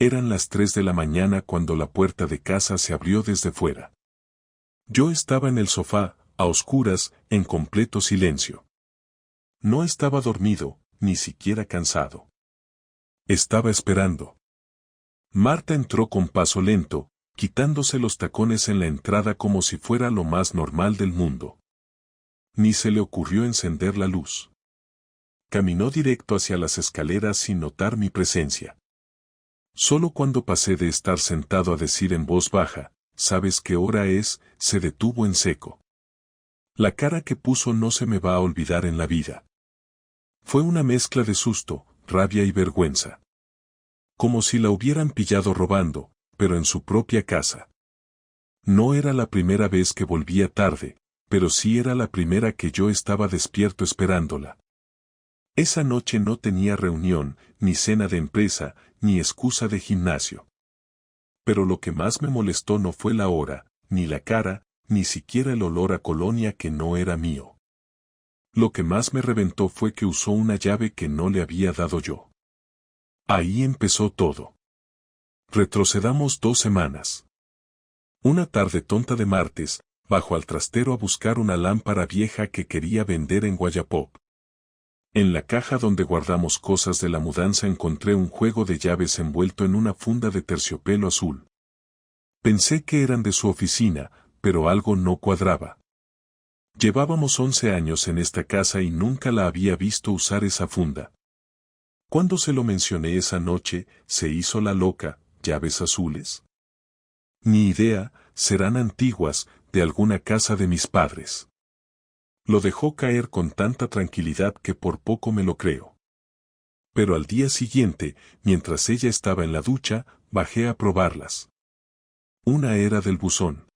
Eran las 3 de la mañana cuando la puerta de casa se abrió desde fuera. Yo estaba en el sofá, a oscuras, en completo silencio. No estaba dormido, ni siquiera cansado. Estaba esperando. Marta entró con paso lento, quitándose los tacones en la entrada como si fuera lo más normal del mundo. Ni se le ocurrió encender la luz. Caminó directo hacia las escaleras sin notar mi presencia. Solo cuando pasé de estar sentado a decir en voz baja, ¿sabes qué hora es?, se detuvo en seco. La cara que puso no se me va a olvidar en la vida. Fue una mezcla de susto, rabia y vergüenza. Como si la hubieran pillado robando, pero en su propia casa. No era la primera vez que volvía tarde, pero sí era la primera que yo estaba despierto esperándola. Esa noche no tenía reunión, ni cena de empresa, ni excusa de gimnasio. Pero lo que más me molestó no fue la hora, ni la cara, ni siquiera el olor a colonia que no era mío. Lo que más me reventó fue que usó una llave que no le había dado yo. Ahí empezó todo. Retrocedamos 2 semanas. Una tarde tonta de martes, bajo al trastero a buscar una lámpara vieja que quería vender en Guayapop. En la caja donde guardamos cosas de la mudanza encontré un juego de llaves envuelto en una funda de terciopelo azul. Pensé que eran de su oficina, pero algo no cuadraba. Llevábamos 11 años en esta casa y nunca la había visto usar esa funda. Cuando se lo mencioné esa noche, se hizo la loca, ¿llaves azules? Ni idea, serán antiguas, de alguna casa de mis padres. Lo dejó caer con tanta tranquilidad que por poco me lo creo. Pero al día siguiente, mientras ella estaba en la ducha, bajé a probarlas. Una era del buzón.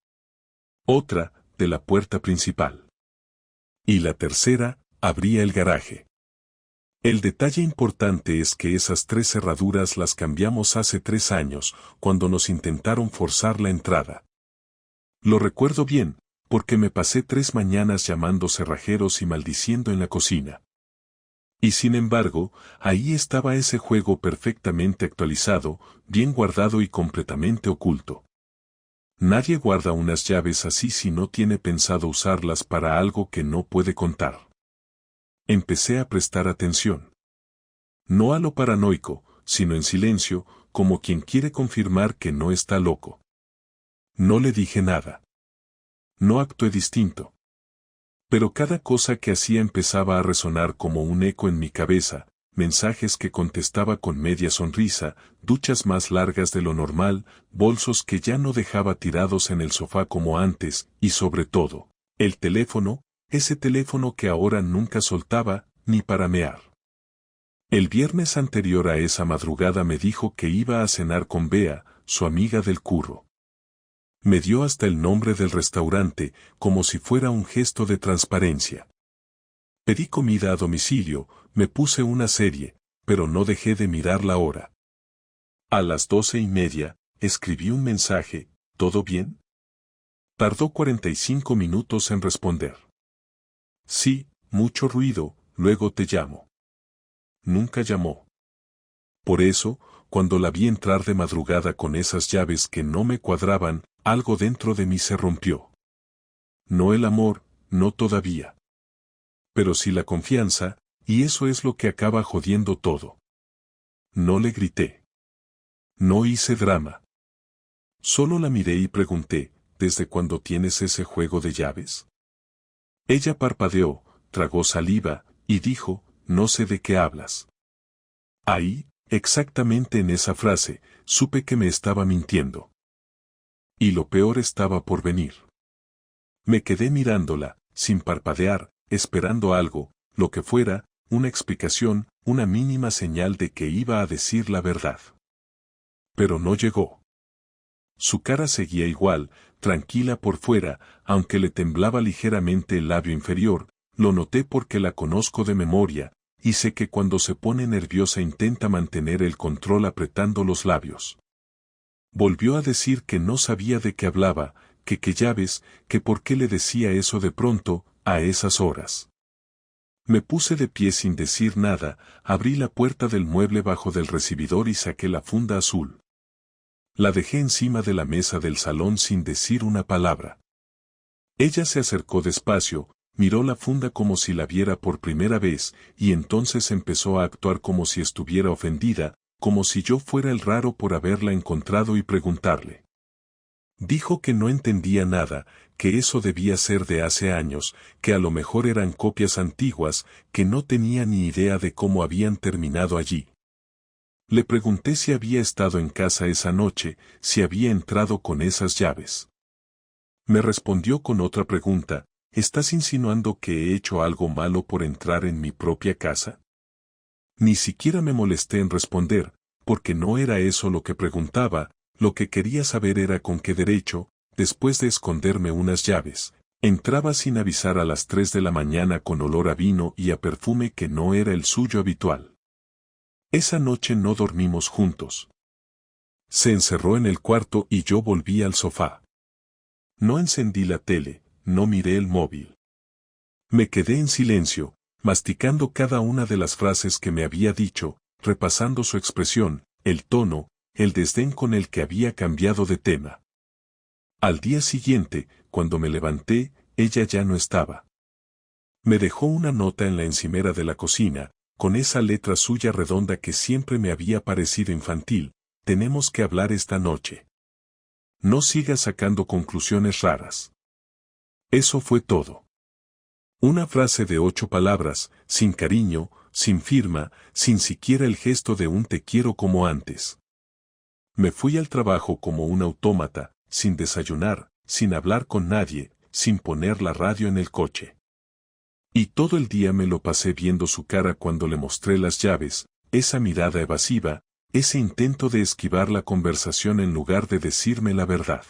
Otra, de la puerta principal. Y la tercera, abría el garaje. El detalle importante es que esas 3 cerraduras las cambiamos hace 3 años, cuando nos intentaron forzar la entrada. Lo recuerdo bien, porque me pasé 3 mañanas llamando cerrajeros y maldiciendo en la cocina. Y sin embargo, ahí estaba ese juego perfectamente actualizado, bien guardado y completamente oculto. Nadie guarda unas llaves así si no tiene pensado usarlas para algo que no puede contar. Empecé a prestar atención. No a lo paranoico, sino en silencio, como quien quiere confirmar que no está loco. No le dije nada. No actué distinto. Pero cada cosa que hacía empezaba a resonar como un eco en mi cabeza, mensajes que contestaba con media sonrisa, duchas más largas de lo normal, bolsos que ya no dejaba tirados en el sofá como antes, y sobre todo, el teléfono, ese teléfono que ahora nunca soltaba, ni para mear. El viernes anterior a esa madrugada me dijo que iba a cenar con Bea, su amiga del curro. Me dio hasta el nombre del restaurante, como si fuera un gesto de transparencia. Pedí comida a domicilio, me puse una serie, pero no dejé de mirar la hora. A las 12:30, escribí un mensaje, ¿todo bien? Tardó 45 minutos en responder. Sí, mucho ruido, luego te llamo. Nunca llamó. Por eso, cuando la vi entrar de madrugada con esas llaves que no me cuadraban, algo dentro de mí se rompió. No el amor, no todavía. Pero sí la confianza, y eso es lo que acaba jodiendo todo. No le grité. No hice drama. Solo la miré y pregunté, ¿desde cuándo tienes ese juego de llaves? Ella parpadeó, tragó saliva, y dijo, no sé de qué hablas. Ahí, exactamente en esa frase, supe que me estaba mintiendo. Y lo peor estaba por venir. Me quedé mirándola, sin parpadear, esperando algo, lo que fuera, una explicación, una mínima señal de que iba a decir la verdad. Pero no llegó. Su cara seguía igual, tranquila por fuera, aunque le temblaba ligeramente el labio inferior, lo noté porque la conozco de memoria, y sé que cuando se pone nerviosa intenta mantener el control apretando los labios. Volvió a decir que no sabía de qué hablaba, que qué llaves, que por qué le decía eso de pronto, a esas horas. Me puse de pie sin decir nada, abrí la puerta del mueble bajo del recibidor y saqué la funda azul. La dejé encima de la mesa del salón sin decir una palabra. Ella se acercó despacio, miró la funda como si la viera por primera vez, y entonces empezó a actuar como si estuviera ofendida, como si yo fuera el raro por haberla encontrado y preguntarle. Dijo que no entendía nada, que eso debía ser de hace años, que a lo mejor eran copias antiguas, que no tenía ni idea de cómo habían terminado allí. Le pregunté si había estado en casa esa noche, si había entrado con esas llaves. Me respondió con otra pregunta: ¿estás insinuando que he hecho algo malo por entrar en mi propia casa? Ni siquiera me molesté en responder, porque no era eso lo que preguntaba. Lo que quería saber era con qué derecho, después de esconderme unas llaves, entraba sin avisar a las 3 de la mañana con olor a vino y a perfume que no era el suyo habitual. Esa noche no dormimos juntos. Se encerró en el cuarto y yo volví al sofá. No encendí la tele, no miré el móvil. Me quedé en silencio, masticando cada una de las frases que me había dicho, repasando su expresión, el tono, el desdén con el que había cambiado de tema. Al día siguiente, cuando me levanté, ella ya no estaba. Me dejó una nota en la encimera de la cocina, con esa letra suya redonda que siempre me había parecido infantil: tenemos que hablar esta noche. No sigas sacando conclusiones raras. Eso fue todo. Una frase de 8 palabras, sin cariño, sin firma, sin siquiera el gesto de un te quiero como antes. Me fui al trabajo como un autómata, sin desayunar, sin hablar con nadie, sin poner la radio en el coche. Y todo el día me lo pasé viendo su cara cuando le mostré las llaves, esa mirada evasiva, ese intento de esquivar la conversación en lugar de decirme la verdad.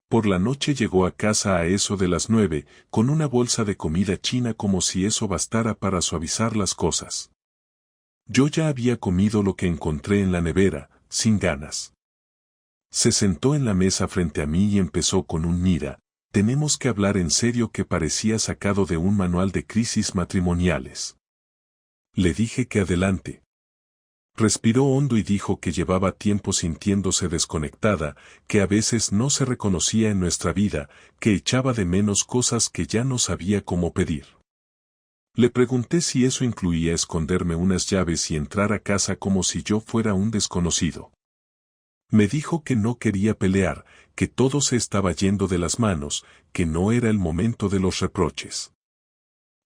Por la noche llegó a casa a eso de las 9, con una bolsa de comida china como si eso bastara para suavizar las cosas. Yo ya había comido lo que encontré en la nevera, sin ganas. Se sentó en la mesa frente a mí y empezó con un mira, tenemos que hablar en serio, que parecía sacado de un manual de crisis matrimoniales. Le dije que adelante. Respiró hondo y dijo que llevaba tiempo sintiéndose desconectada, que a veces no se reconocía en nuestra vida, que echaba de menos cosas que ya no sabía cómo pedir. Le pregunté si eso incluía esconderme unas llaves y entrar a casa como si yo fuera un desconocido. Me dijo que no quería pelear, que todo se estaba yendo de las manos, que no era el momento de los reproches.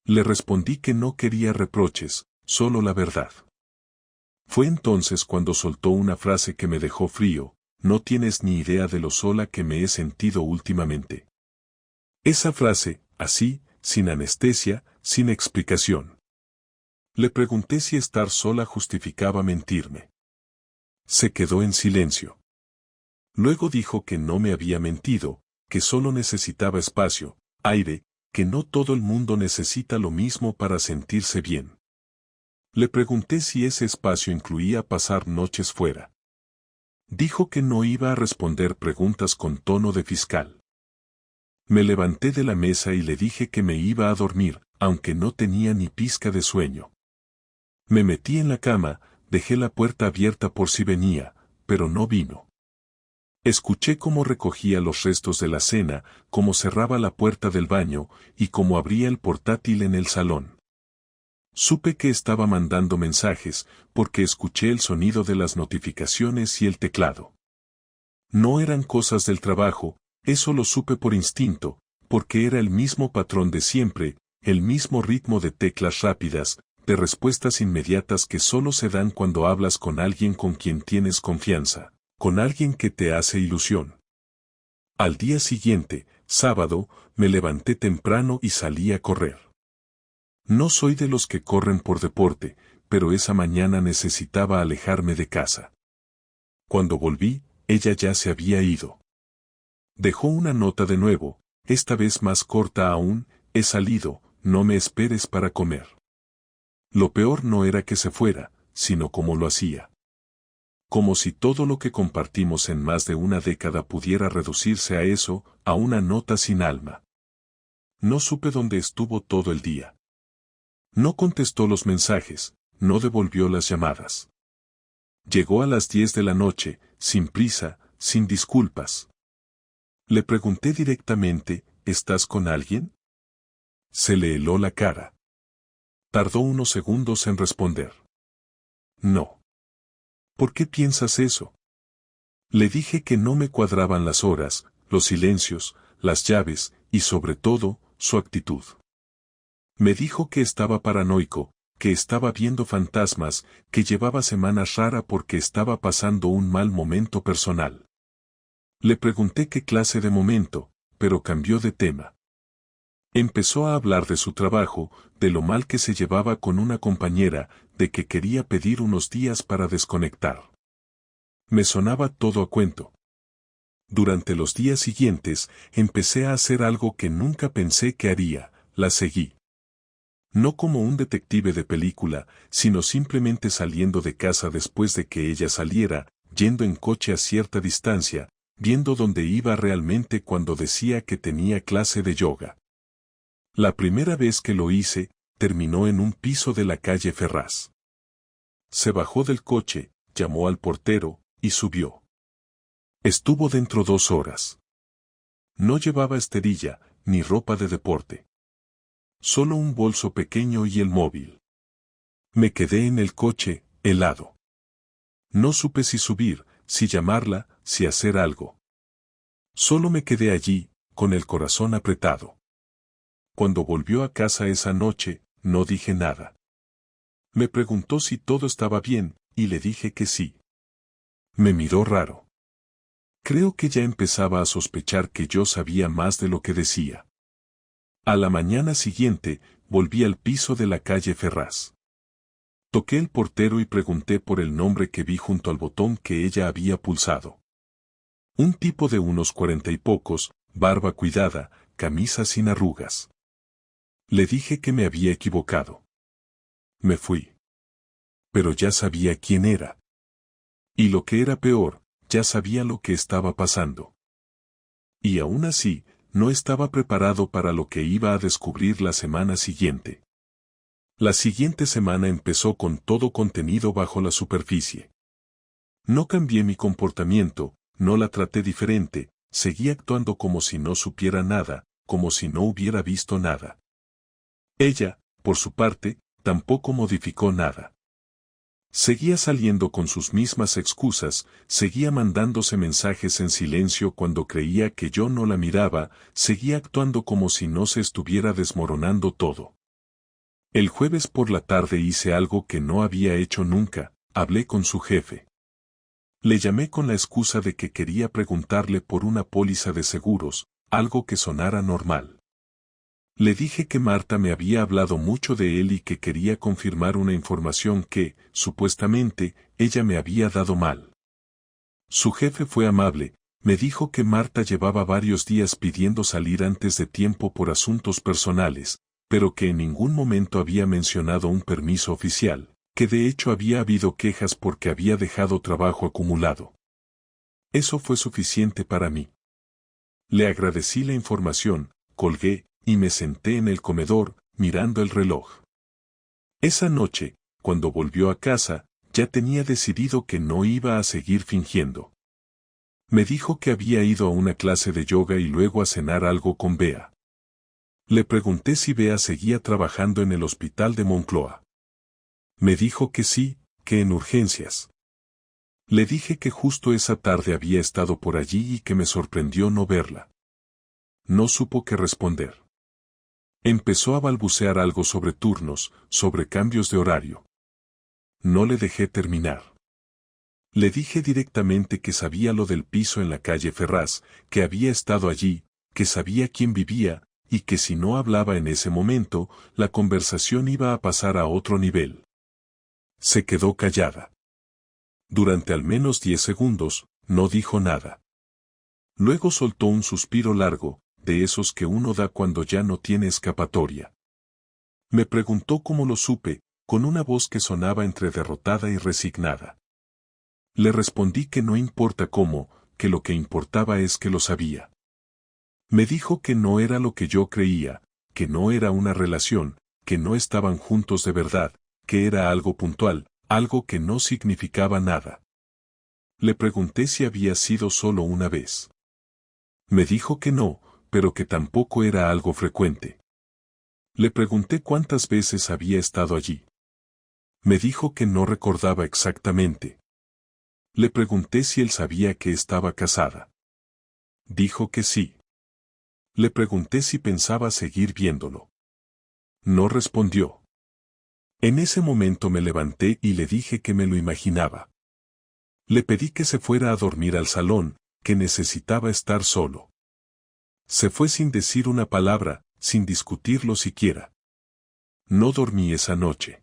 Le respondí que no quería reproches, solo la verdad. Fue entonces cuando soltó una frase que me dejó frío: no tienes ni idea de lo sola que me he sentido últimamente. Esa frase, así, sin anestesia, sin explicación. Le pregunté si estar sola justificaba mentirme. Se quedó en silencio. Luego dijo que no me había mentido, que solo necesitaba espacio, aire, que no todo el mundo necesita lo mismo para sentirse bien. Le pregunté si ese espacio incluía pasar noches fuera. Dijo que no iba a responder preguntas con tono de fiscal. Me levanté de la mesa y le dije que me iba a dormir, aunque no tenía ni pizca de sueño. Me metí en la cama, dejé la puerta abierta por si venía, pero no vino. Escuché cómo recogía los restos de la cena, cómo cerraba la puerta del baño, y cómo abría el portátil en el salón. Supe que estaba mandando mensajes, porque escuché el sonido de las notificaciones y el teclado. No eran cosas del trabajo, eso lo supe por instinto, porque era el mismo patrón de siempre, el mismo ritmo de teclas rápidas, de respuestas inmediatas que solo se dan cuando hablas con alguien con quien tienes confianza, con alguien que te hace ilusión. Al día siguiente, sábado, me levanté temprano y salí a correr. No soy de los que corren por deporte, pero esa mañana necesitaba alejarme de casa. Cuando volví, ella ya se había ido. Dejó una nota de nuevo, esta vez más corta aún: he salido, no me esperes para comer. Lo peor no era que se fuera, sino cómo lo hacía. Como si todo lo que compartimos en más de una década pudiera reducirse a eso, a una nota sin alma. No supe dónde estuvo todo el día. No contestó los mensajes, no devolvió las llamadas. Llegó a las 10 de la noche, sin prisa, sin disculpas. Le pregunté directamente, ¿estás con alguien? Se le heló la cara. Tardó unos segundos en responder. No. ¿Por qué piensas eso? Le dije que no me cuadraban las horas, los silencios, las llaves, y sobre todo, su actitud. Me dijo que estaba paranoico, que estaba viendo fantasmas, que llevaba semanas rara porque estaba pasando un mal momento personal. Le pregunté qué clase de momento, pero cambió de tema. Empezó a hablar de su trabajo, de lo mal que se llevaba con una compañera, de que quería pedir unos días para desconectar. Me sonaba todo a cuento. Durante los días siguientes, empecé a hacer algo que nunca pensé que haría, la seguí. No como un detective de película, sino simplemente saliendo de casa después de que ella saliera, yendo en coche a cierta distancia, viendo dónde iba realmente cuando decía que tenía clase de yoga. La primera vez que lo hice, terminó en un piso de la calle Ferraz. Se bajó del coche, llamó al portero, y subió. Estuvo dentro 2 horas. No llevaba esterilla, ni ropa de deporte. Solo un bolso pequeño y el móvil. Me quedé en el coche, helado. No supe si subir, si llamarla, si hacer algo. Solo me quedé allí, con el corazón apretado. Cuando volvió a casa esa noche, no dije nada. Me preguntó si todo estaba bien, y le dije que sí. Me miró raro. Creo que ya empezaba a sospechar que yo sabía más de lo que decía. A la mañana siguiente, volví al piso de la calle Ferraz. Toqué el portero y pregunté por el nombre que vi junto al botón que ella había pulsado. Un tipo de unos 40 y pocos, barba cuidada, camisa sin arrugas. Le dije que me había equivocado. Me fui. Pero ya sabía quién era. Y lo que era peor, ya sabía lo que estaba pasando. Y aún así, no estaba preparado para lo que iba a descubrir la semana siguiente. La siguiente semana empezó con todo contenido bajo la superficie. No cambié mi comportamiento, no la traté diferente, seguí actuando como si no supiera nada, como si no hubiera visto nada. Ella, por su parte, tampoco modificó nada. Seguía saliendo con sus mismas excusas, seguía mandándose mensajes en silencio cuando creía que yo no la miraba, seguía actuando como si no se estuviera desmoronando todo. El jueves por la tarde hice algo que no había hecho nunca, hablé con su jefe. Le llamé con la excusa de que quería preguntarle por una póliza de seguros, algo que sonara normal. Le dije que Marta me había hablado mucho de él y que quería confirmar una información que, supuestamente, ella me había dado mal. Su jefe fue amable, me dijo que Marta llevaba varios días pidiendo salir antes de tiempo por asuntos personales, pero que en ningún momento había mencionado un permiso oficial, que de hecho había habido quejas porque había dejado trabajo acumulado. Eso fue suficiente para mí. Le agradecí la información, colgué, y me senté en el comedor, mirando el reloj. Esa noche, cuando volvió a casa, ya tenía decidido que no iba a seguir fingiendo. Me dijo que había ido a una clase de yoga y luego a cenar algo con Bea. Le pregunté si Bea seguía trabajando en el hospital de Moncloa. Me dijo que sí, que en urgencias. Le dije que justo esa tarde había estado por allí y que me sorprendió no verla. No supo qué responder. Empezó a balbucear algo sobre turnos, sobre cambios de horario. No le dejé terminar. Le dije directamente que sabía lo del piso en la calle Ferraz, que había estado allí, que sabía quién vivía, y que si no hablaba en ese momento, la conversación iba a pasar a otro nivel. Se quedó callada. Durante al menos 10 segundos, no dijo nada. Luego soltó un suspiro largo, de esos que uno da cuando ya no tiene escapatoria. Me preguntó cómo lo supe, con una voz que sonaba entre derrotada y resignada. Le respondí que no importa cómo, que lo que importaba es que lo sabía. Me dijo que no era lo que yo creía, que no era una relación, que no estaban juntos de verdad, que era algo puntual, algo que no significaba nada. Le pregunté si había sido solo una vez. Me dijo que no, pero que tampoco era algo frecuente. Le pregunté cuántas veces había estado allí. Me dijo que no recordaba exactamente. Le pregunté si él sabía que estaba casada. Dijo que sí. Le pregunté si pensaba seguir viéndolo. No respondió. En ese momento me levanté y le dije que me lo imaginaba. Le pedí que se fuera a dormir al salón, que necesitaba estar solo. Se fue sin decir una palabra, sin discutirlo siquiera. No dormí esa noche.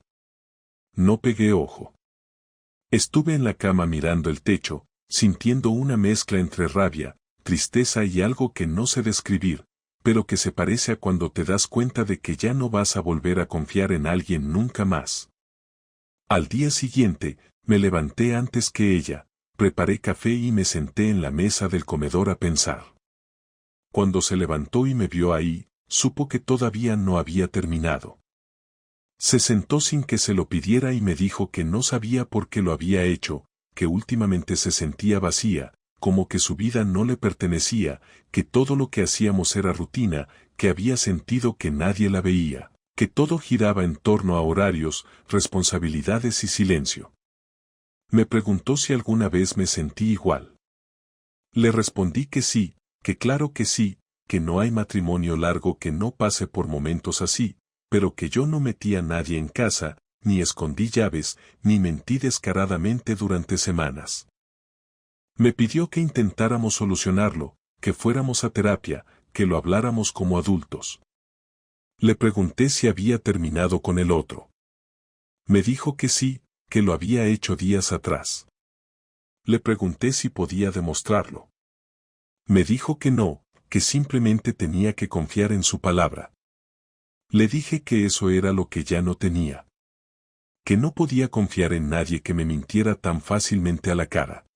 No pegué ojo. Estuve en la cama mirando el techo, sintiendo una mezcla entre rabia, tristeza y algo que no sé describir, pero que se parece a cuando te das cuenta de que ya no vas a volver a confiar en alguien nunca más. Al día siguiente, me levanté antes que ella, preparé café y me senté en la mesa del comedor a pensar. Cuando se levantó y me vio ahí, supo que todavía no había terminado. Se sentó sin que se lo pidiera y me dijo que no sabía por qué lo había hecho, que últimamente se sentía vacía, como que su vida no le pertenecía, que todo lo que hacíamos era rutina, que había sentido que nadie la veía, que todo giraba en torno a horarios, responsabilidades y silencio. Me preguntó si alguna vez me sentí igual. Le respondí que sí, que claro que sí, que no hay matrimonio largo que no pase por momentos así, pero que yo no metí a nadie en casa, ni escondí llaves, ni mentí descaradamente durante semanas. Me pidió que intentáramos solucionarlo, que fuéramos a terapia, que lo habláramos como adultos. Le pregunté si había terminado con el otro. Me dijo que sí, que lo había hecho días atrás. Le pregunté si podía demostrarlo. Me dijo que no, que simplemente tenía que confiar en su palabra. Le dije que eso era lo que ya no tenía. Que no podía confiar en nadie que me mintiera tan fácilmente a la cara.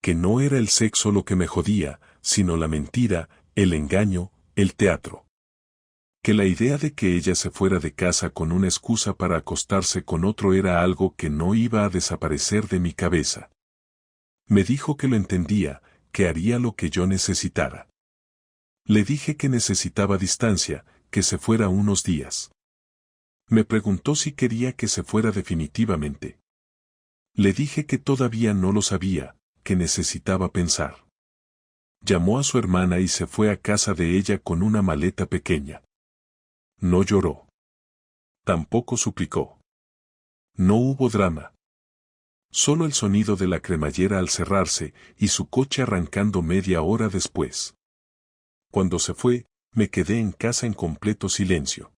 Que no era el sexo lo que me jodía, sino la mentira, el engaño, el teatro. Que la idea de que ella se fuera de casa con una excusa para acostarse con otro era algo que no iba a desaparecer de mi cabeza. Me dijo que lo entendía, que haría lo que yo necesitara. Le dije que necesitaba distancia, que se fuera unos días. Me preguntó si quería que se fuera definitivamente. Le dije que todavía no lo sabía, que necesitaba pensar. Llamó a su hermana y se fue a casa de ella con una maleta pequeña. No lloró. Tampoco suplicó. No hubo drama. Solo el sonido de la cremallera al cerrarse y su coche arrancando media hora después. Cuando se fue, me quedé en casa en completo silencio.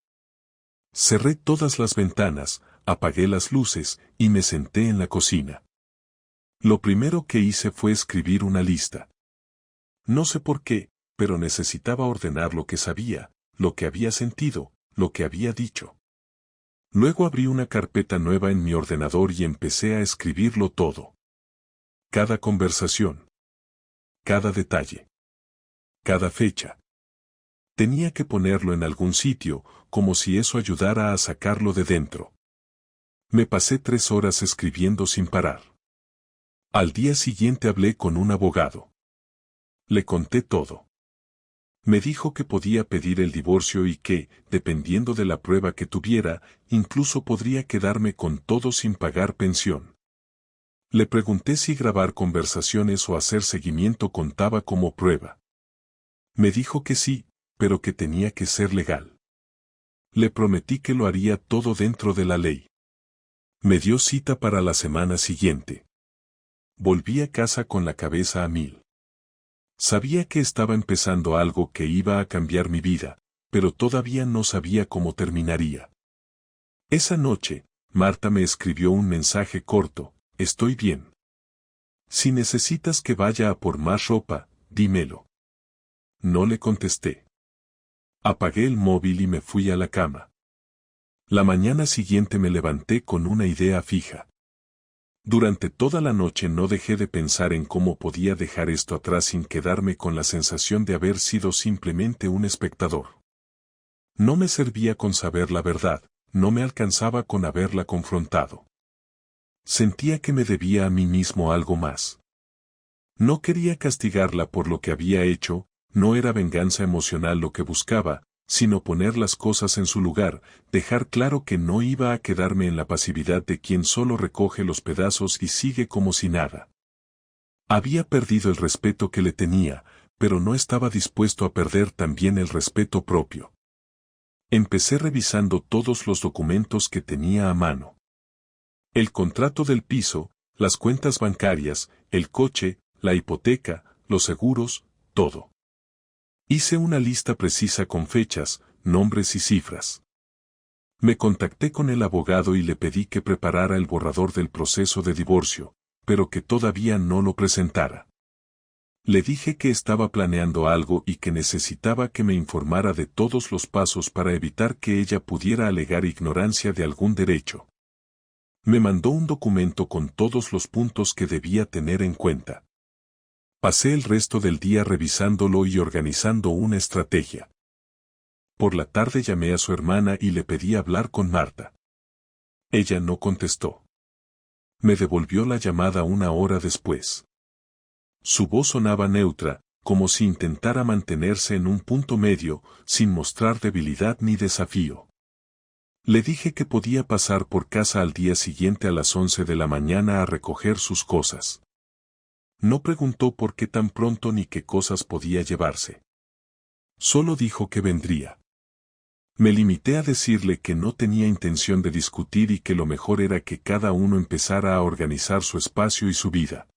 Cerré todas las ventanas, apagué las luces y me senté en la cocina. Lo primero que hice fue escribir una lista. No sé por qué, pero necesitaba ordenar lo que sabía, lo que había sentido, lo que había dicho. Luego abrí una carpeta nueva en mi ordenador y empecé a escribirlo todo. Cada conversación. Cada detalle. Cada fecha. Tenía que ponerlo en algún sitio, como si eso ayudara a sacarlo de dentro. Me pasé 3 horas escribiendo sin parar. Al día siguiente hablé con un abogado. Le conté todo. Me dijo que podía pedir el divorcio y que, dependiendo de la prueba que tuviera, incluso podría quedarme con todo sin pagar pensión. Le pregunté si grabar conversaciones o hacer seguimiento contaba como prueba. Me dijo que sí, pero que tenía que ser legal. Le prometí que lo haría todo dentro de la ley. Me dio cita para la semana siguiente. Volví a casa con la cabeza a mil. Sabía que estaba empezando algo que iba a cambiar mi vida, pero todavía no sabía cómo terminaría. Esa noche, Marta me escribió un mensaje corto: estoy bien. Si necesitas que vaya a por más ropa, dímelo. No le contesté. Apagué el móvil y me fui a la cama. La mañana siguiente me levanté con una idea fija. Durante toda la noche no dejé de pensar en cómo podía dejar esto atrás sin quedarme con la sensación de haber sido simplemente un espectador. No me servía con saber la verdad, no me alcanzaba con haberla confrontado. Sentía que me debía a mí mismo algo más. No quería castigarla por lo que había hecho, no era venganza emocional lo que buscaba, sino poner las cosas en su lugar, dejar claro que no iba a quedarme en la pasividad de quien solo recoge los pedazos y sigue como si nada. Había perdido el respeto que le tenía, pero no estaba dispuesto a perder también el respeto propio. Empecé revisando todos los documentos que tenía a mano. El contrato del piso, las cuentas bancarias, el coche, la hipoteca, los seguros, todo. Hice una lista precisa con fechas, nombres y cifras. Me contacté con el abogado y le pedí que preparara el borrador del proceso de divorcio, pero que todavía no lo presentara. Le dije que estaba planeando algo y que necesitaba que me informara de todos los pasos para evitar que ella pudiera alegar ignorancia de algún derecho. Me mandó un documento con todos los puntos que debía tener en cuenta. Pasé el resto del día revisándolo y organizando una estrategia. Por la tarde llamé a su hermana y le pedí hablar con Marta. Ella no contestó. Me devolvió la llamada una hora después. Su voz sonaba neutra, como si intentara mantenerse en un punto medio, sin mostrar debilidad ni desafío. Le dije que podía pasar por casa al día siguiente a las 11 de la mañana a recoger sus cosas. No preguntó por qué tan pronto ni qué cosas podía llevarse. Solo dijo que vendría. Me limité a decirle que no tenía intención de discutir y que lo mejor era que cada uno empezara a organizar su espacio y su vida.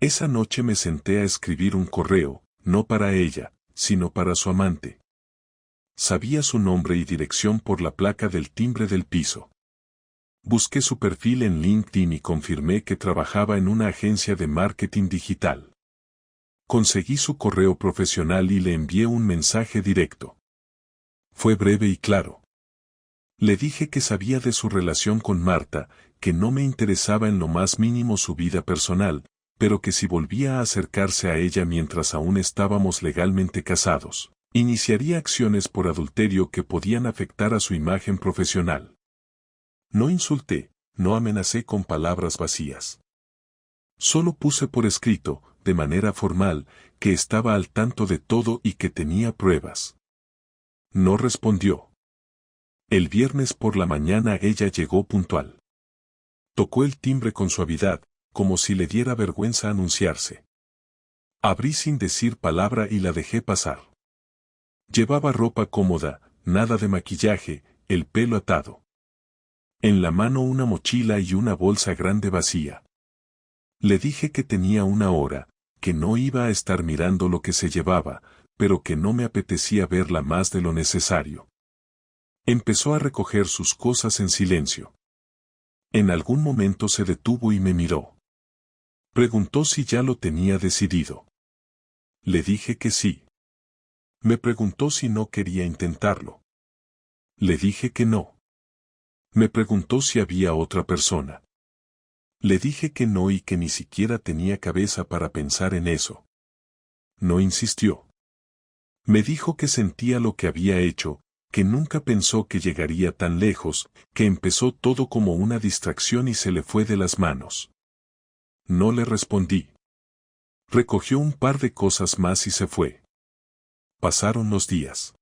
Esa noche me senté a escribir un correo, no para ella, sino para su amante. Sabía su nombre y dirección por la placa del timbre del piso. Busqué su perfil en LinkedIn y confirmé que trabajaba en una agencia de marketing digital. Conseguí su correo profesional y le envié un mensaje directo. Fue breve y claro. Le dije que sabía de su relación con Marta, que no me interesaba en lo más mínimo su vida personal, pero que si volvía a acercarse a ella mientras aún estábamos legalmente casados, iniciaría acciones por adulterio que podían afectar a su imagen profesional. No insulté, no amenacé con palabras vacías. Solo puse por escrito, de manera formal, que estaba al tanto de todo y que tenía pruebas. No respondió. El viernes por la mañana ella llegó puntual. Tocó el timbre con suavidad, como si le diera vergüenza anunciarse. Abrí sin decir palabra y la dejé pasar. Llevaba ropa cómoda, nada de maquillaje, el pelo atado. En la mano una mochila y una bolsa grande vacía. Le dije que tenía una hora, que no iba a estar mirando lo que se llevaba, pero que no me apetecía verla más de lo necesario. Empezó a recoger sus cosas en silencio. En algún momento se detuvo y me miró. Preguntó si ya lo tenía decidido. Le dije que sí. Me preguntó si no quería intentarlo. Le dije que no. Me preguntó si había otra persona. Le dije que no y que ni siquiera tenía cabeza para pensar en eso. No insistió. Me dijo que sentía lo que había hecho, que nunca pensó que llegaría tan lejos, que empezó todo como una distracción y se le fue de las manos. No le respondí. Recogió un par de cosas más y se fue. Pasaron los días.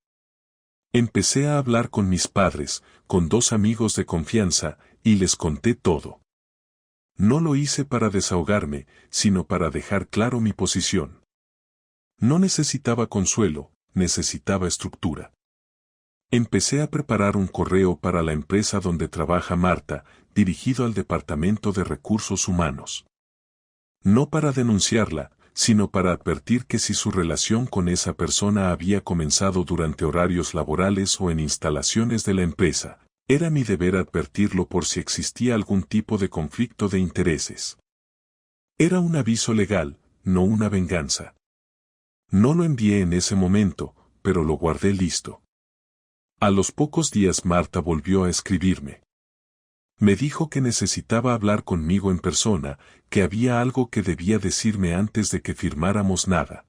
Empecé a hablar con mis padres, con 2 amigos de confianza, y les conté todo. No lo hice para desahogarme, sino para dejar claro mi posición. No necesitaba consuelo, necesitaba estructura. Empecé a preparar un correo para la empresa donde trabaja Marta, dirigido al Departamento de Recursos Humanos. No para denunciarla, sino para advertir que si su relación con esa persona había comenzado durante horarios laborales o en instalaciones de la empresa, era mi deber advertirlo por si existía algún tipo de conflicto de intereses. Era un aviso legal, no una venganza. No lo envié en ese momento, pero lo guardé listo. A los pocos días Marta volvió a escribirme. Me dijo que necesitaba hablar conmigo en persona, que había algo que debía decirme antes de que firmáramos nada.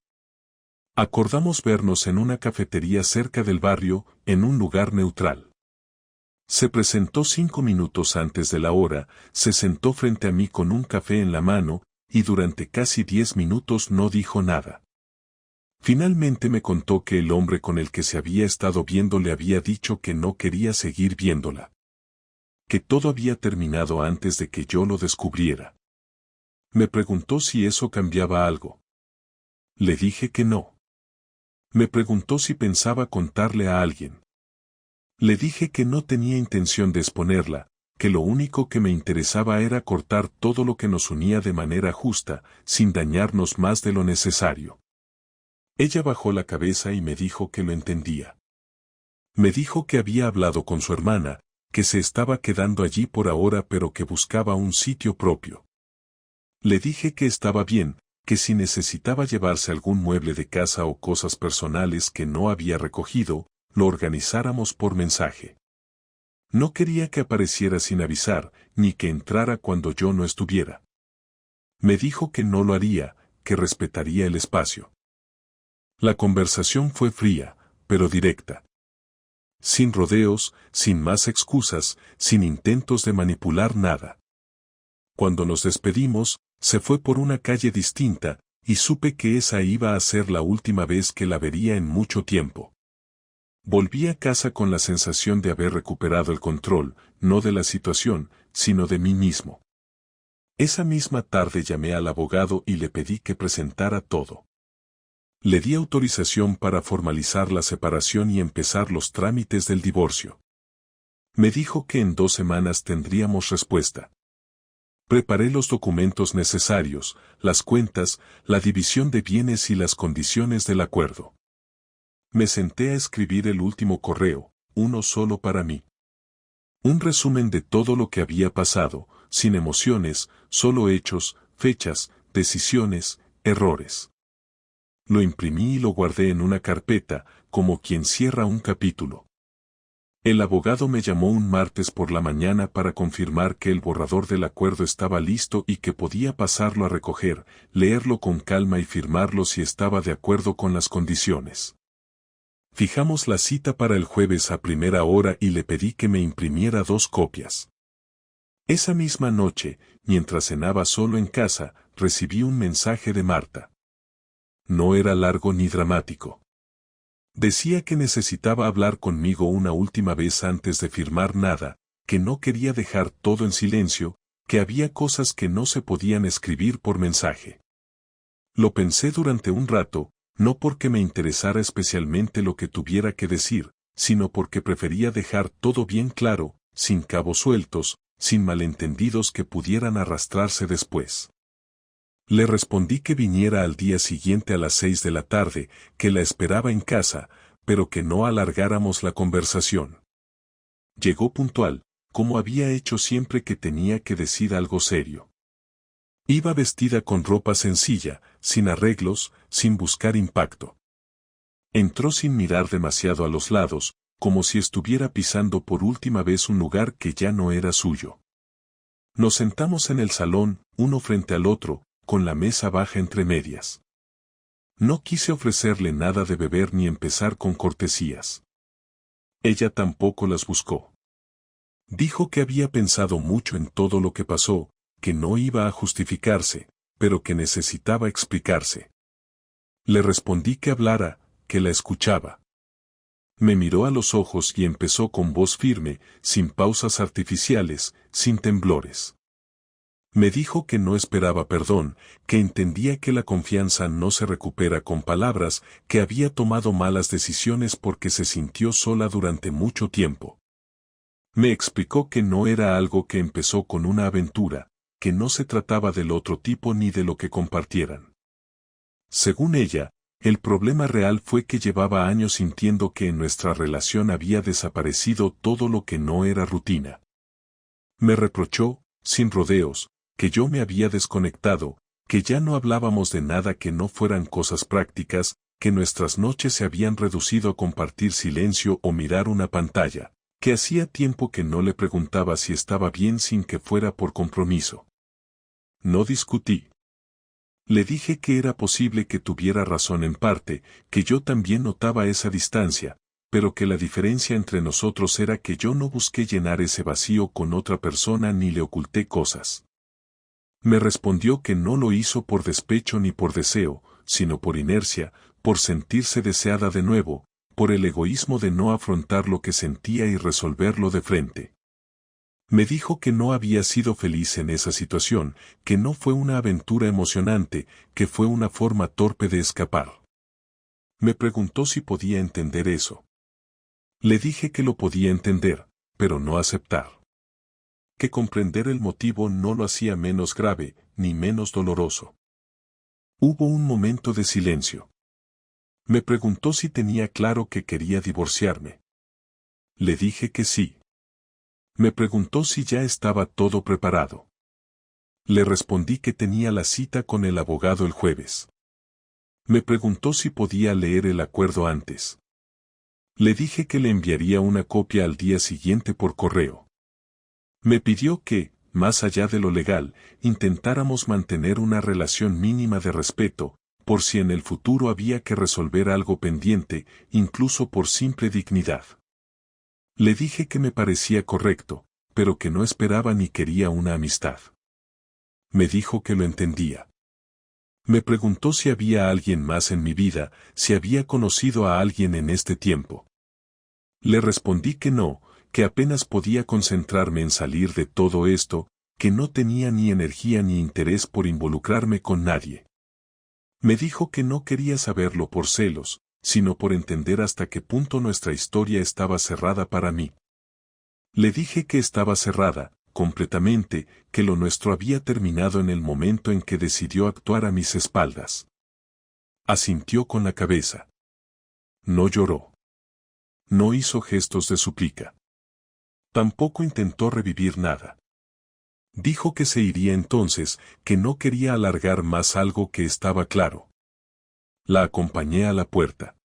Acordamos vernos en una cafetería cerca del barrio, en un lugar neutral. Se presentó 5 minutos antes de la hora, se sentó frente a mí con un café en la mano, y durante casi 10 minutos no dijo nada. Finalmente me contó que el hombre con el que se había estado viendo le había dicho que no quería seguir viéndola. Que todo había terminado antes de que yo lo descubriera. Me preguntó si eso cambiaba algo. Le dije que no. Me preguntó si pensaba contarle a alguien. Le dije que no tenía intención de exponerla, que lo único que me interesaba era cortar todo lo que nos unía de manera justa, sin dañarnos más de lo necesario. Ella bajó la cabeza y me dijo que lo entendía. Me dijo que había hablado con su hermana, que se estaba quedando allí por ahora pero que buscaba un sitio propio. Le dije que estaba bien, que si necesitaba llevarse algún mueble de casa o cosas personales que no había recogido, lo organizáramos por mensaje. No quería que apareciera sin avisar, ni que entrara cuando yo no estuviera. Me dijo que no lo haría, que respetaría el espacio. La conversación fue fría, pero directa. Sin rodeos, sin más excusas, sin intentos de manipular nada. Cuando nos despedimos, se fue por una calle distinta, y supe que esa iba a ser la última vez que la vería en mucho tiempo. Volví a casa con la sensación de haber recuperado el control, no de la situación, sino de mí mismo. Esa misma tarde llamé al abogado y le pedí que presentara todo. Le di autorización para formalizar la separación y empezar los trámites del divorcio. Me dijo que en 2 semanas tendríamos respuesta. Preparé los documentos necesarios, las cuentas, la división de bienes y las condiciones del acuerdo. Me senté a escribir el último correo, uno solo para mí. Un resumen de todo lo que había pasado, sin emociones, solo hechos, fechas, decisiones, errores. Lo imprimí y lo guardé en una carpeta, como quien cierra un capítulo. El abogado me llamó un martes por la mañana para confirmar que el borrador del acuerdo estaba listo y que podía pasarlo a recoger, leerlo con calma y firmarlo si estaba de acuerdo con las condiciones. Fijamos la cita para el jueves a primera hora y le pedí que me imprimiera 2 copias. Esa misma noche, mientras cenaba solo en casa, recibí un mensaje de Marta. No era largo ni dramático. Decía que necesitaba hablar conmigo una última vez antes de firmar nada, que no quería dejar todo en silencio, que había cosas que no se podían escribir por mensaje. Lo pensé durante un rato, no porque me interesara especialmente lo que tuviera que decir, sino porque prefería dejar todo bien claro, sin cabos sueltos, sin malentendidos que pudieran arrastrarse después. Le respondí que viniera al día siguiente a las 6 de la tarde, que la esperaba en casa, pero que no alargáramos la conversación. Llegó puntual, como había hecho siempre que tenía que decir algo serio. Iba vestida con ropa sencilla, sin arreglos, sin buscar impacto. Entró sin mirar demasiado a los lados, como si estuviera pisando por última vez un lugar que ya no era suyo. Nos sentamos en el salón, uno frente al otro, con la mesa baja entre medias. No quise ofrecerle nada de beber ni empezar con cortesías. Ella tampoco las buscó. Dijo que había pensado mucho en todo lo que pasó, que no iba a justificarse, pero que necesitaba explicarse. Le respondí que hablara, que la escuchaba. Me miró a los ojos y empezó con voz firme, sin pausas artificiales, sin temblores. Me dijo que no esperaba perdón, que entendía que la confianza no se recupera con palabras, que había tomado malas decisiones porque se sintió sola durante mucho tiempo. Me explicó que no era algo que empezó con una aventura, que no se trataba del otro tipo ni de lo que compartieran. Según ella, el problema real fue que llevaba años sintiendo que en nuestra relación había desaparecido todo lo que no era rutina. Me reprochó, sin rodeos, que yo me había desconectado, que ya no hablábamos de nada que no fueran cosas prácticas, que nuestras noches se habían reducido a compartir silencio o mirar una pantalla, que hacía tiempo que no le preguntaba si estaba bien sin que fuera por compromiso. No discutí. Le dije que era posible que tuviera razón en parte, que yo también notaba esa distancia, pero que la diferencia entre nosotros era que yo no busqué llenar ese vacío con otra persona ni le oculté cosas. Me respondió que no lo hizo por despecho ni por deseo, sino por inercia, por sentirse deseada de nuevo, por el egoísmo de no afrontar lo que sentía y resolverlo de frente. Me dijo que no había sido feliz en esa situación, que no fue una aventura emocionante, que fue una forma torpe de escapar. Me preguntó si podía entender eso. Le dije que lo podía entender, pero no aceptar. Que comprender el motivo no lo hacía menos grave, ni menos doloroso. Hubo un momento de silencio. Me preguntó si tenía claro que quería divorciarme. Le dije que sí. Me preguntó si ya estaba todo preparado. Le respondí que tenía la cita con el abogado el jueves. Me preguntó si podía leer el acuerdo antes. Le dije que le enviaría una copia al día siguiente por correo. Me pidió que, más allá de lo legal, intentáramos mantener una relación mínima de respeto, por si en el futuro había que resolver algo pendiente, incluso por simple dignidad. Le dije que me parecía correcto, pero que no esperaba ni quería una amistad. Me dijo que lo entendía. Me preguntó si había alguien más en mi vida, si había conocido a alguien en este tiempo. Le respondí que no, que apenas podía concentrarme en salir de todo esto, que no tenía ni energía ni interés por involucrarme con nadie. Me dijo que no quería saberlo por celos, sino por entender hasta qué punto nuestra historia estaba cerrada para mí. Le dije que estaba cerrada, completamente, que lo nuestro había terminado en el momento en que decidió actuar a mis espaldas. Asintió con la cabeza. No lloró. No hizo gestos de súplica. Tampoco intentó revivir nada. Dijo que se iría entonces, que no quería alargar más algo que estaba claro. La acompañé a la puerta.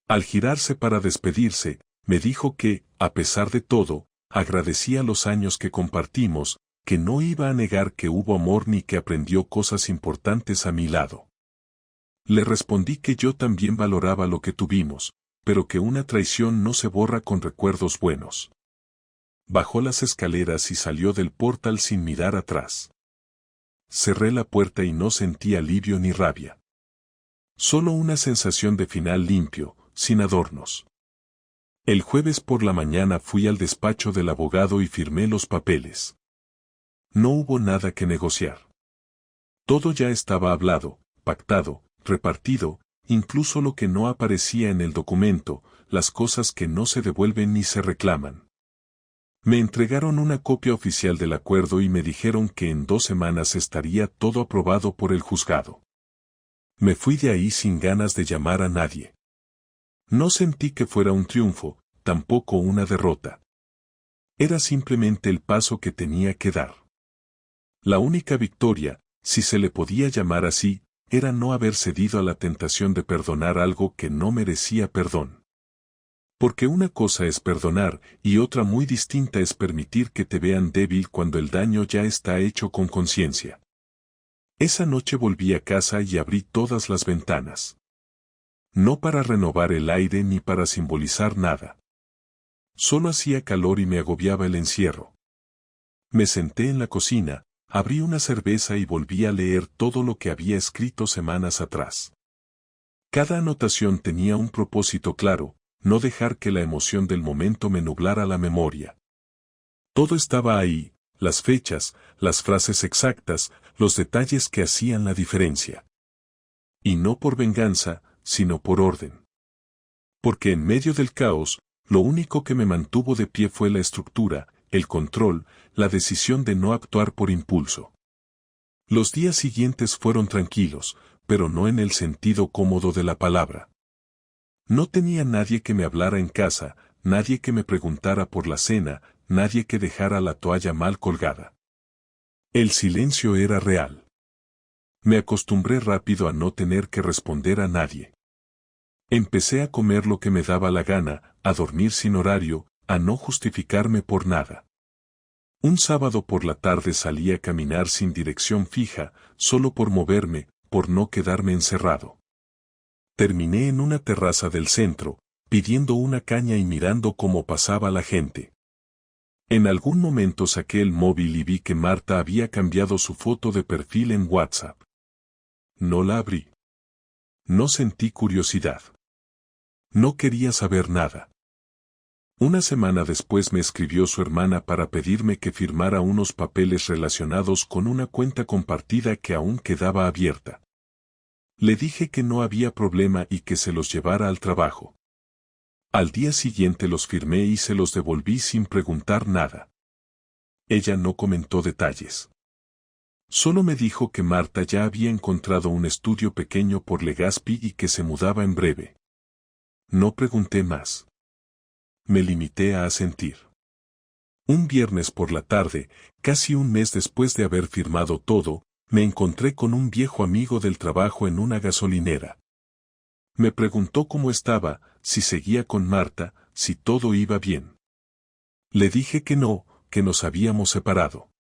Al girarse para despedirse, me dijo que, a pesar de todo, agradecía los años que compartimos, que no iba a negar que hubo amor ni que aprendió cosas importantes a mi lado. Le respondí que yo también valoraba lo que tuvimos, pero que una traición no se borra con recuerdos buenos. Bajó las escaleras y salió del portal sin mirar atrás. Cerré la puerta y no sentí alivio ni rabia. Solo una sensación de final limpio, sin adornos. El jueves por la mañana fui al despacho del abogado y firmé los papeles. No hubo nada que negociar. Todo ya estaba hablado, pactado, repartido, incluso lo que no aparecía en el documento, las cosas que no se devuelven ni se reclaman. Me entregaron una copia oficial del acuerdo y me dijeron que en 2 semanas estaría todo aprobado por el juzgado. Me fui de ahí sin ganas de llamar a nadie. No sentí que fuera un triunfo, tampoco una derrota. Era simplemente el paso que tenía que dar. La única victoria, si se le podía llamar así, era no haber cedido a la tentación de perdonar algo que no merecía perdón. Porque una cosa es perdonar y otra muy distinta es permitir que te vean débil cuando el daño ya está hecho con conciencia. Esa noche volví a casa y abrí todas las ventanas. No para renovar el aire ni para simbolizar nada. Solo hacía calor y me agobiaba el encierro. Me senté en la cocina, abrí una cerveza y volví a leer todo lo que había escrito semanas atrás. Cada anotación tenía un propósito claro, no dejar que la emoción del momento me nublara la memoria. Todo estaba ahí, las fechas, las frases exactas, los detalles que hacían la diferencia. Y no por venganza, sino por orden. Porque en medio del caos, lo único que me mantuvo de pie fue la estructura, el control, la decisión de no actuar por impulso. Los días siguientes fueron tranquilos, pero no en el sentido cómodo de la palabra. No tenía nadie que me hablara en casa, nadie que me preguntara por la cena, nadie que dejara la toalla mal colgada. El silencio era real. Me acostumbré rápido a no tener que responder a nadie. Empecé a comer lo que me daba la gana, a dormir sin horario, a no justificarme por nada. Un sábado por la tarde salí a caminar sin dirección fija, solo por moverme, por no quedarme encerrado. Terminé en una terraza del centro, pidiendo una caña y mirando cómo pasaba la gente. En algún momento saqué el móvil y vi que Marta había cambiado su foto de perfil en WhatsApp. No la abrí. No sentí curiosidad. No quería saber nada. Una semana después me escribió su hermana para pedirme que firmara unos papeles relacionados con una cuenta compartida que aún quedaba abierta. Le dije que no había problema y que se los llevara al trabajo. Al día siguiente los firmé y se los devolví sin preguntar nada. Ella no comentó detalles. Solo me dijo que Marta ya había encontrado un estudio pequeño por Legazpi y que se mudaba en breve. No pregunté más. Me limité a asentir. Un viernes por la tarde, casi un mes después de haber firmado todo, me encontré con un viejo amigo del trabajo en una gasolinera. Me preguntó cómo estaba, si seguía con Marta, si todo iba bien. Le dije que no, que nos habíamos separado.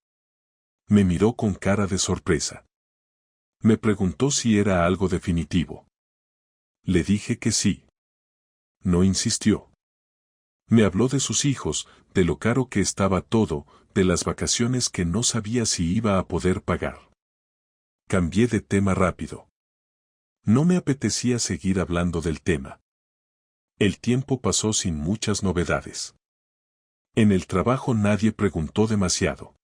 Me miró con cara de sorpresa. Me preguntó si era algo definitivo. Le dije que sí. No insistió. Me habló de sus hijos, de lo caro que estaba todo, de las vacaciones que no sabía si iba a poder pagar. Cambié de tema rápido. No me apetecía seguir hablando del tema. El tiempo pasó sin muchas novedades. En el trabajo nadie preguntó demasiado.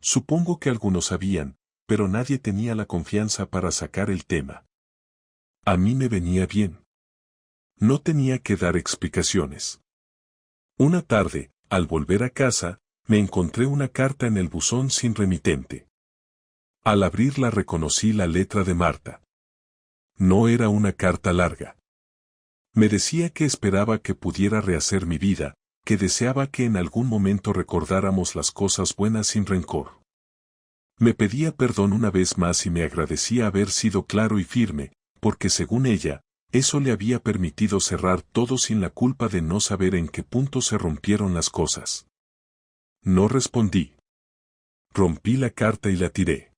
Supongo que algunos sabían, pero nadie tenía la confianza para sacar el tema. A mí me venía bien. No tenía que dar explicaciones. Una tarde, al volver a casa, me encontré una carta en el buzón sin remitente. Al abrirla reconocí la letra de Marta. No era una carta larga. Me decía que esperaba que pudiera rehacer mi vida, que deseaba que en algún momento recordáramos las cosas buenas sin rencor. Me pedía perdón una vez más y me agradecía haber sido claro y firme, porque según ella, eso le había permitido cerrar todo sin la culpa de no saber en qué punto se rompieron las cosas. No respondí. Rompí la carta y la tiré.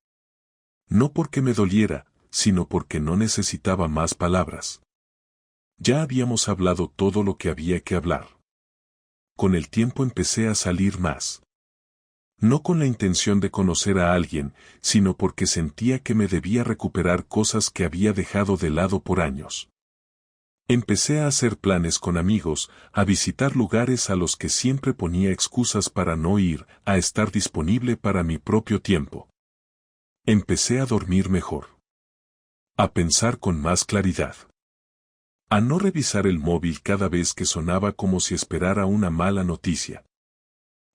No porque me doliera, sino porque no necesitaba más palabras. Ya habíamos hablado todo lo que había que hablar. Con el tiempo empecé a salir más. No con la intención de conocer a alguien, sino porque sentía que me debía recuperar cosas que había dejado de lado por años. Empecé a hacer planes con amigos, a visitar lugares a los que siempre ponía excusas para no ir, a estar disponible para mi propio tiempo. Empecé a dormir mejor. A pensar con más claridad. A no revisar el móvil cada vez que sonaba como si esperara una mala noticia.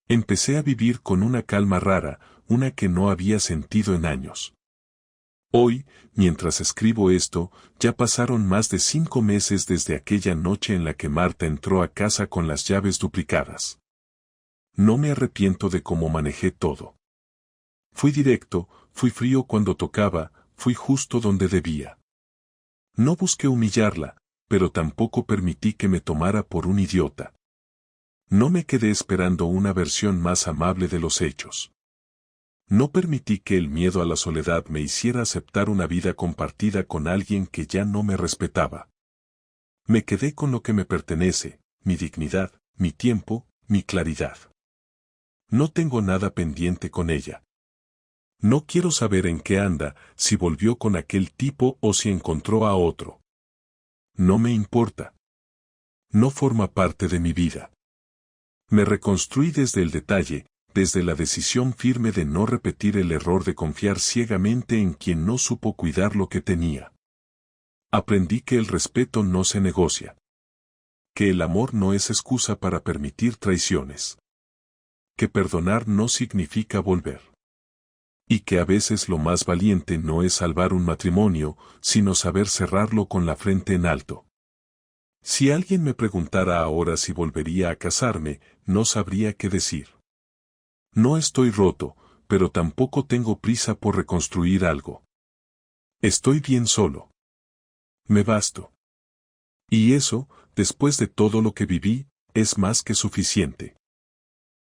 Empecé a vivir con una calma rara, una que no había sentido en años. Hoy, mientras escribo esto, ya pasaron más de 5 meses desde aquella noche en la que Marta entró a casa con las llaves duplicadas. No me arrepiento de cómo manejé todo. Fui directo, fui frío cuando tocaba, fui justo donde debía. No busqué humillarla, pero tampoco permití que me tomara por un idiota. No me quedé esperando una versión más amable de los hechos. No permití que el miedo a la soledad me hiciera aceptar una vida compartida con alguien que ya no me respetaba. Me quedé con lo que me pertenece, mi dignidad, mi tiempo, mi claridad. No tengo nada pendiente con ella. No quiero saber en qué anda, si volvió con aquel tipo o si encontró a otro. No me importa. No forma parte de mi vida. Me reconstruí desde el detalle, desde la decisión firme de no repetir el error de confiar ciegamente en quien no supo cuidar lo que tenía. Aprendí que el respeto no se negocia. Que el amor no es excusa para permitir traiciones. Que perdonar no significa volver. Y que a veces lo más valiente no es salvar un matrimonio, sino saber cerrarlo con la frente en alto. Si alguien me preguntara ahora si volvería a casarme, no sabría qué decir. No estoy roto, pero tampoco tengo prisa por reconstruir algo. Estoy bien solo. Me basto. Y eso, después de todo lo que viví, es más que suficiente.